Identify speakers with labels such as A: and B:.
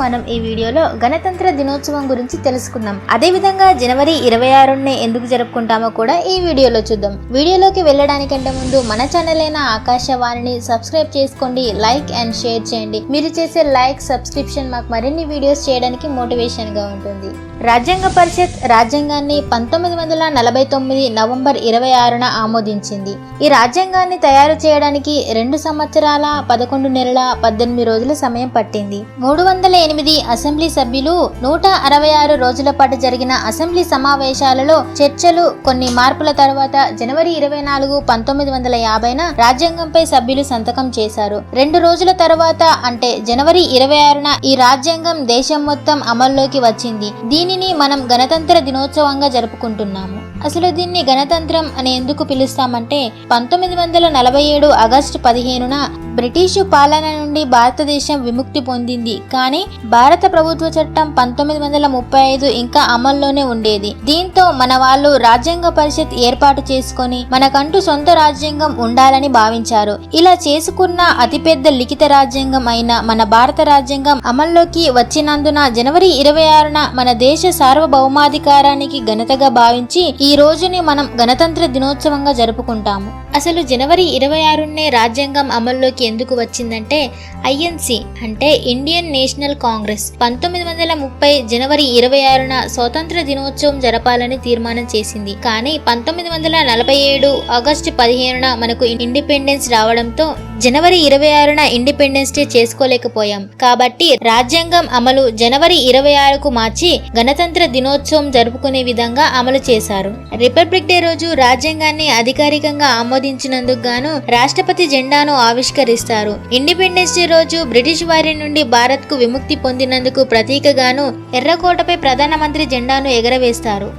A: మనం ఈ వీడియోలో గణతంత్ర దినోత్సవం గురించి తెలుసుకుందాం. అదే విధంగా జనవరి 26నే ఎందుకు జరుపుకుంటామో కూడా ఈ వీడియోలో చూద్దాం. వీడియోలోకి వెళ్ళడానికంటే ముందు మన ఛానల్ అయిన ఆకాశవాణిని సబ్స్క్రైబ్ చేసుకోండి, లైక్ అండ్ షేర్ చేయండి. మీరు చేసే లైక్, సబ్స్క్రిప్షన్ మాకు మరిన్ని వీడియోస్ చేయడానికి మోటివేషన్ గా ఉంటుంది. రాజ్యాంగ పరిషత్ రాజ్యాంగాన్ని 1949 నవంబర్ 26న ఆమోదించింది. ఈ రాజ్యాంగాన్ని తయారు చేయడానికి 2 సంవత్సరాల 11 నెలల 18 రోజుల సమయం పట్టింది. 308 అసెంబ్లీ సభ్యులు 166 రోజుల పాటు జరిగిన అసెంబ్లీ సమావేశాలలో చర్చలు, కొన్ని మార్పుల తర్వాత జనవరి 24, 1950న రాజ్యాంగంపై సభ్యులు సంతకం చేశారు. 2 రోజుల తర్వాత అంటే జనవరి 26న ఈ రాజ్యాంగం దేశం మొత్తం అమల్లోకి వచ్చింది. దీనిని మనం గణతంత్ర దినోత్సవంగా జరుపుకుంటున్నాము. అసలు దీన్ని గణతంత్రం అని ఎందుకు పిలుస్తామంటే 1947 ఆగస్టు 15న బ్రిటిషు పాలన నుండి భారతదేశం విముక్తి పొందింది. కానీ భారత ప్రభుత్వ చట్టం 1935 ఇంకా అమల్లోనే ఉండేది. దీంతో మన వాళ్ళు రాజ్యాంగ పరిషత్ ఏర్పాటు చేసుకొని మనకంటూ సొంత రాజ్యాంగం ఉండాలని భావించారు. ఇలా చేసుకున్న అతిపెద్ద లిఖిత రాజ్యాంగం అయిన మన భారత రాజ్యాంగం అమల్లోకి వచ్చినందున జనవరి 26న మన దేశ సార్వభౌమాధికారానికి ఘనతగా భావించి ఈ రోజుని మనం గణతంత్ర దినోత్సవంగా జరుపుకుంటాము. అసలు జనవరి 26నే రాజ్యాంగం అమల్లోకి ఎందుకు వచ్చిందంటే ఐఎన్సి అంటే ఇండియన్ నేషనల్ కాంగ్రెస్ 1930 జనవరి 26న స్వాతంత్ర దినోత్సవం జరపాలని తీర్మానం చేసింది. కానీ 1947 ఆగస్టు 15న మనకు ఇండిపెండెన్స్ రావడంతో జనవరి 26న ఇండిపెండెన్స్ డే చేసుకోలేకపోయాం. కాబట్టి రాజ్యాంగం అమలు జనవరి 26కు మార్చి గణతంత్ర దినోత్సవం జరుపుకునే విధంగా అమలు చేశారు. రిపబ్లిక్ డే రోజు రాజ్యాంగాన్ని అధికారికంగా ఆమోదించినందుకు గాను రాష్ట్రపతి జెండాను ఆవిష్కరిస్తారు. ఇండిపెండెన్స్ డే రోజు బ్రిటిష్ వారి నుండి భారత్ కు విముక్తి పొందినందుకు ప్రతీకగాను ఎర్రకోటపై ప్రధానమంత్రి జెండాను ఎగరవేస్తారు.